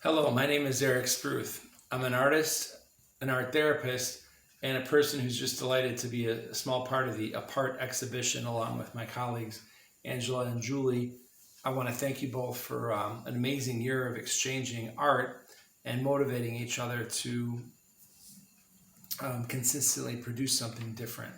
Hello, my name is Eric Spruth. I'm an artist, an art therapist, and a person who's just delighted to be a small part of the apART exhibition along with my colleagues, Angela and Julie. I want to thank you both for an amazing year of exchanging art and motivating each other to consistently produce something different.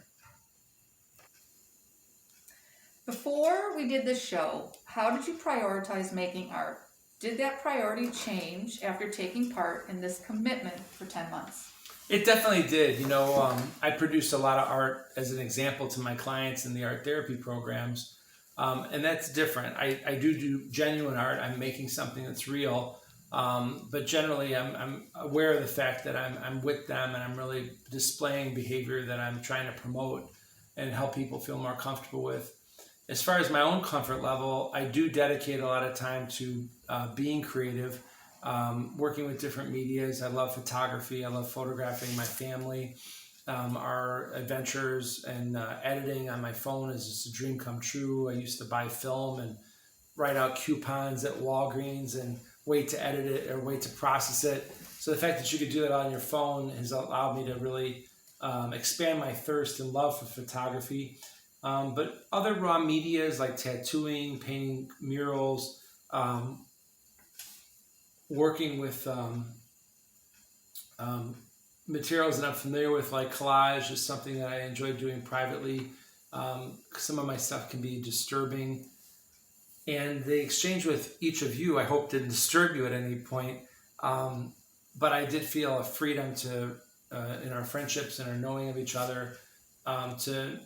Before we did this show, how did you prioritize making art? Did that priority change after taking part in this commitment for 10 months? It definitely did. I produce a lot of art as an example to my clients in the art therapy programs. And that's different. I do genuine art. I'm making something that's real. But generally, I'm aware of the fact that I'm with them and I'm really displaying behavior that I'm trying to promote and help people feel more comfortable with. As far as my own comfort level, I do dedicate a lot of time to being creative, working with different medias. I love photography. I love photographing my family. Our adventures and editing on my phone is just a dream come true. I used to buy film and write out coupons at Walgreens and wait to edit it or wait to process it. So the fact that you could do that on your phone has allowed me to really expand my thirst and love for photography. But other raw medias like tattooing, painting murals, working with materials that I'm familiar with, like collage, is something that I enjoy doing privately. Some of my stuff can be disturbing. And the exchange with each of you, I hope, didn't disturb you at any point. But I did feel a freedom to, in our friendships and our knowing of each other, to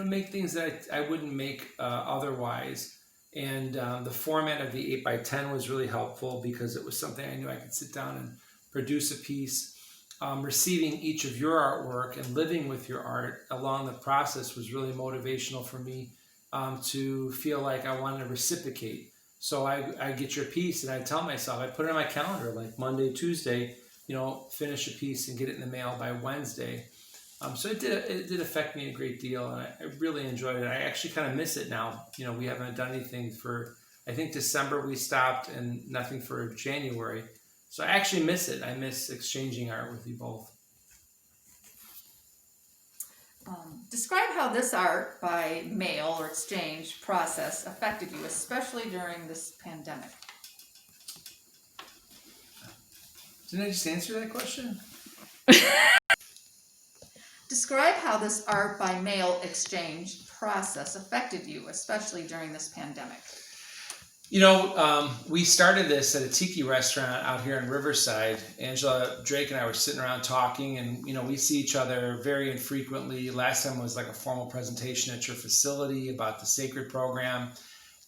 make things that I wouldn't make otherwise. And the format of the 8x10 was really helpful because it was something I knew I could sit down and produce a piece. Receiving each of your artwork and living with your art along the process was really motivational for me to feel like I wanted to reciprocate. So I get your piece and I tell myself, I put it on my calendar, like Monday, Tuesday, finish a piece and get it in the mail by Wednesday. So it did affect me a great deal, and I really enjoyed it. I actually kind of miss it now. We haven't done anything for, I think December we stopped, and nothing for January. So I actually miss it. I miss exchanging art with you both. Describe how this art by mail or exchange process affected you, especially during this pandemic. Didn't I just answer that question? Describe how this art by mail exchange process affected you, especially during this pandemic. We started this at a tiki restaurant out here in Riverside. Angela, Drake, and I were sitting around talking, and we see each other very infrequently. Last time was like a formal presentation at your facility about the Sacred program.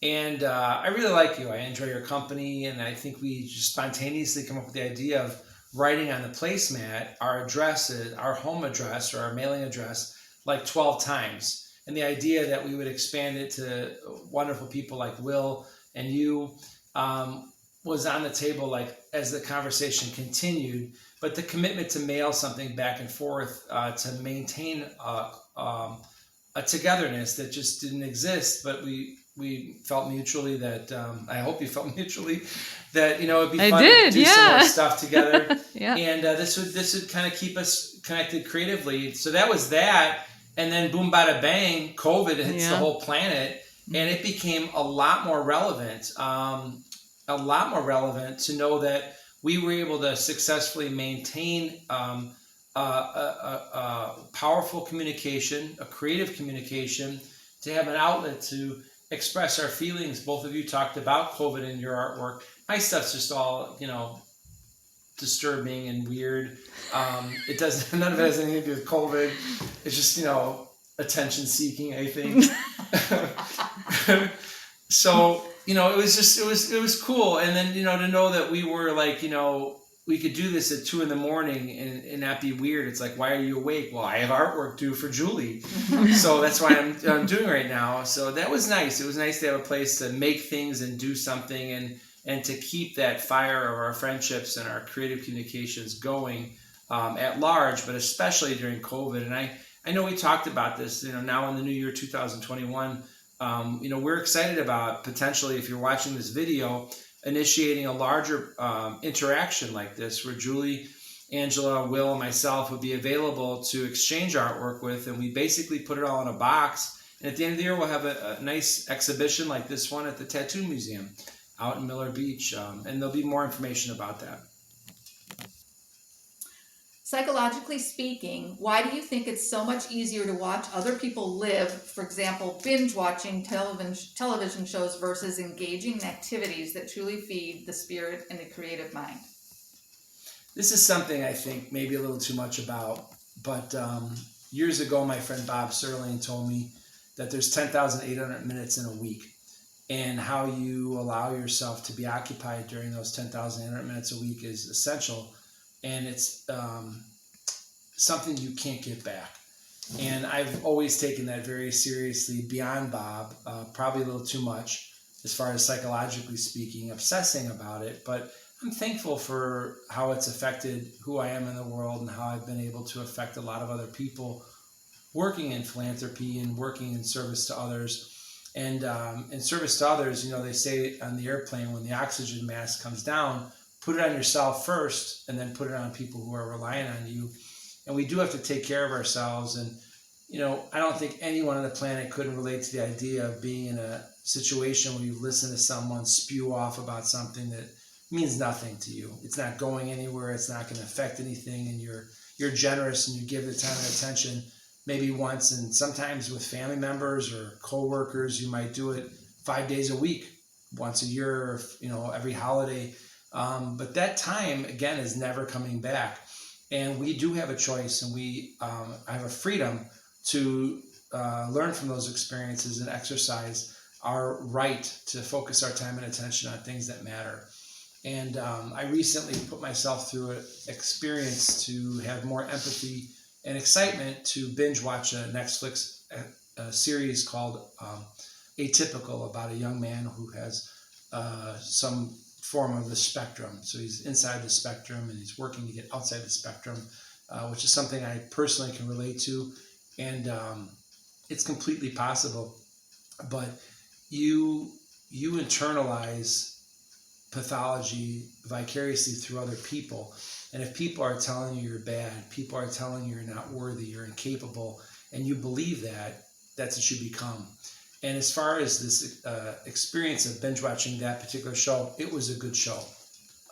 And I really like you. I enjoy your company, and I think we just spontaneously come up with the idea of writing on the placemat our address, our home address or our mailing address, like 12 times. And the idea that we would expand it to wonderful people like Will and you was on the table, like as the conversation continued. But the commitment to mail something back and forth to maintain a togetherness that just didn't exist, but we felt mutually that I hope you felt mutually that it'd be fun to do some more stuff together. Yeah. And this would kind of keep us connected creatively. So that was that, and then boom, bada bang, COVID hits the whole planet, and it became a lot more relevant to know that we were able to successfully maintain a powerful communication, a creative communication, to have an outlet to express our feelings. Both of you talked about COVID in your artwork. My stuff's just all, disturbing and weird. It doesn't, none of it has anything to do with COVID. It's just, attention seeking, I think. So, it was cool. And then, to know that we were like, we could do this at 2 a.m. and not be weird. It's like, why are you awake? Well, I have artwork due for Julie. So that's why I'm doing right now. So that was nice. It was nice to have a place to make things and do something and to keep that fire of our friendships and our creative communications going at large, but especially during COVID. And I know we talked about this, now in the new year 2021, we're excited about potentially, if you're watching this video, initiating a larger interaction like this, where Julie, Angela, Will, and myself would be available to exchange artwork with, and we basically put it all in a box. And at the end of the year, we'll have a nice exhibition like this one at the Tattoo Museum out in Miller Beach, and there'll be more information about that. Psychologically speaking, why do you think it's so much easier to watch other people live, for example, binge watching television shows versus engaging in activities that truly feed the spirit and the creative mind? This is something I think maybe a little too much about, but years ago, my friend Bob Serling told me that there's 10,800 minutes in a week, and how you allow yourself to be occupied during those 10,800 minutes a week is essential. And it's something you can't get back. And I've always taken that very seriously beyond Bob, probably a little too much as far as psychologically speaking, obsessing about it. But I'm thankful for how it's affected who I am in the world, and how I've been able to affect a lot of other people working in philanthropy and working in service to others. And in service to others, they say on the airplane, when the oxygen mask comes down, put it on yourself first, and then put it on people who are relying on you. And we do have to take care of ourselves. And, I don't think anyone on the planet couldn't relate to the idea of being in a situation where you listen to someone spew off about something that means nothing to you. It's not going anywhere. It's not going to affect anything. And you're generous, and you give the time and attention maybe once. And sometimes with family members or coworkers, you might do it 5 days a week, once a year, every holiday. But that time, again, is never coming back. And we do have a choice, and we have a freedom to learn from those experiences and exercise our right to focus our time and attention on things that matter. And I recently put myself through an experience to have more empathy and excitement to binge watch a Netflix series called Atypical, about a young man who has some form of the spectrum. So he's inside the spectrum, and he's working to get outside the spectrum, which is something I personally can relate to. And it's completely possible. But you internalize pathology vicariously through other people. And if people are telling you you're bad, people are telling you you're not worthy, you're incapable, and you believe that, that's what you become. And as far as this experience of binge watching that particular show, it was a good show.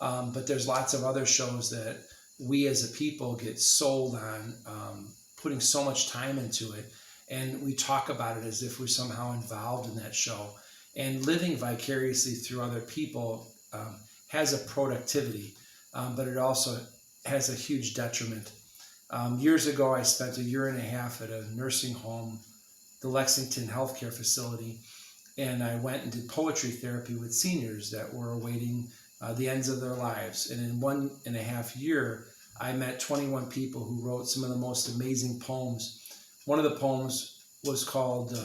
But there's lots of other shows that we as a people get sold on, putting so much time into it. And we talk about it as if we're somehow involved in that show. And living vicariously through other people has a productivity, but it also has a huge detriment. Years ago, I spent 1.5 years at a nursing home, the Lexington Healthcare Facility, and I went and did poetry therapy with seniors that were awaiting the ends of their lives. And in 1.5 years, I met 21 people who wrote some of the most amazing poems. One of the poems was called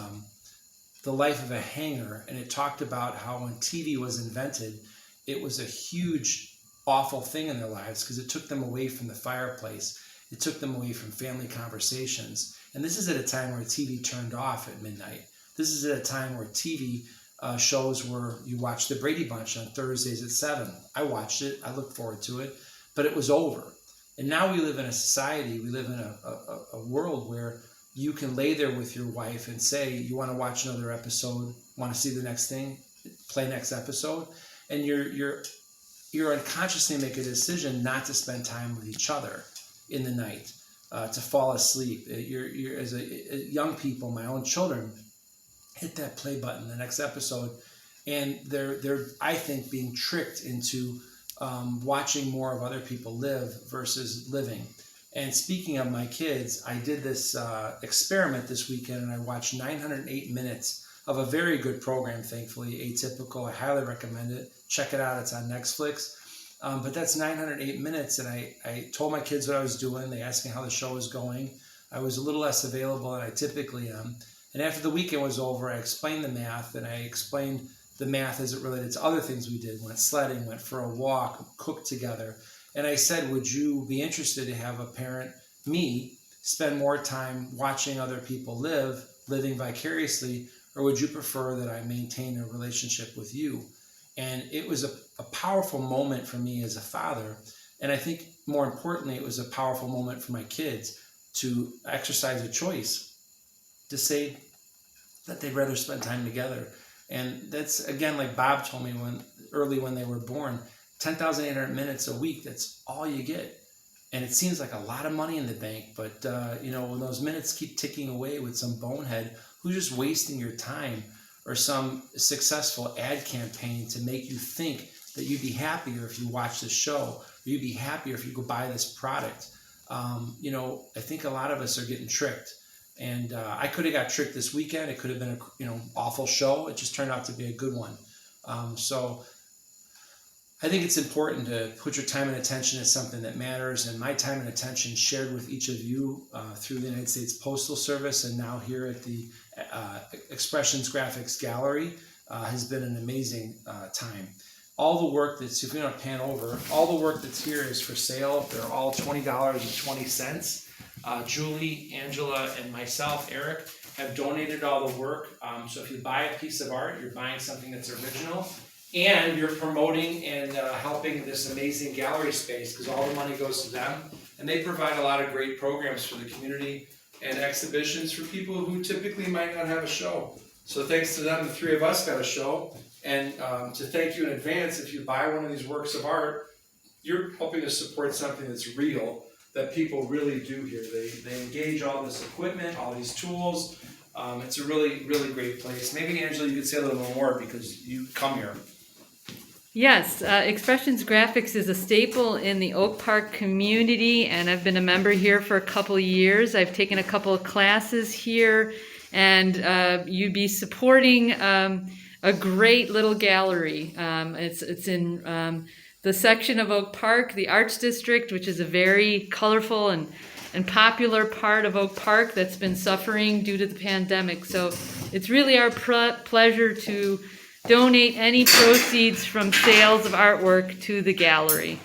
The Life of a Hanger, and it talked about how when TV was invented, it was a huge, awful thing in their lives because it took them away from the fireplace. It took them away from family conversations. And this is at a time where TV turned off at midnight. This is at a time where TV shows where you watch the Brady Bunch on Thursdays at 7. I watched it. I looked forward to it. But it was over. And now we live in a society, we live in a world where you can lay there with your wife and say, you want to watch another episode, want to see the next thing, play next episode. And you're unconsciously make a decision not to spend time with each other in the night, to fall asleep. You're as young people, my own children, hit that play button, the next episode, and they're I think being tricked into watching more of other people live versus living. And speaking of my kids, I did this experiment this weekend, and I watched 908 minutes of a very good program, thankfully, Atypical. I highly recommend it. Check it out. It's on Netflix. But that's 908 minutes, and I told my kids what I was doing. They asked me how the show was going. I was a little less available than I typically am. And after the weekend was over, I explained the math, and I explained the math as it related to other things we did. Went sledding, went for a walk, cooked together. And I said, would you be interested to have a parent, me, spend more time watching other people live, living vicariously, or would you prefer that I maintain a relationship with you? And it was a powerful moment for me as a father. And I think more importantly, it was a powerful moment for my kids to exercise a choice to say that they'd rather spend time together. And that's, again, like Bob told me when they were born, 10,800 minutes a week, that's all you get. And it seems like a lot of money in the bank, but when those minutes keep ticking away with some bonehead who's just wasting your time, or some successful ad campaign to make you think that you'd be happier if you watch this show, or you'd be happier if you go buy this product. I think a lot of us are getting tricked. And I could have got tricked this weekend. It could have been a awful show. It just turned out to be a good one. So I think it's important to put your time and attention in something that matters. And my time and attention shared with each of you through the United States Postal Service and now here at the Expressions Graphics Gallery has been an amazing time. All the work that's, if you want to pan over, all the work that's here is for sale. They're all $20.20. Julie, Angela, and myself, Eric, have donated all the work. So if you buy a piece of art, you're buying something that's original, and you're promoting and helping this amazing gallery space, because all the money goes to them. And they provide a lot of great programs for the community and exhibitions for people who typically might not have a show. So thanks to them, the three of us got a show. And to thank you in advance, if you buy one of these works of art, you're helping to support something that's real, that people really do here. They engage all this equipment, all these tools. It's a really, really great place. Maybe, Angela, you could say a little more because you come here. Yes, Expressions Graphics is a staple in the Oak Park community, and I've been a member here for a couple of years. I've taken a couple of classes here, and you'd be supporting a great little gallery. It's in the section of Oak Park, the Arts District, which is a very colorful and popular part of Oak Park that's been suffering due to the pandemic. So it's really our pleasure to donate any proceeds from sales of artwork to the gallery.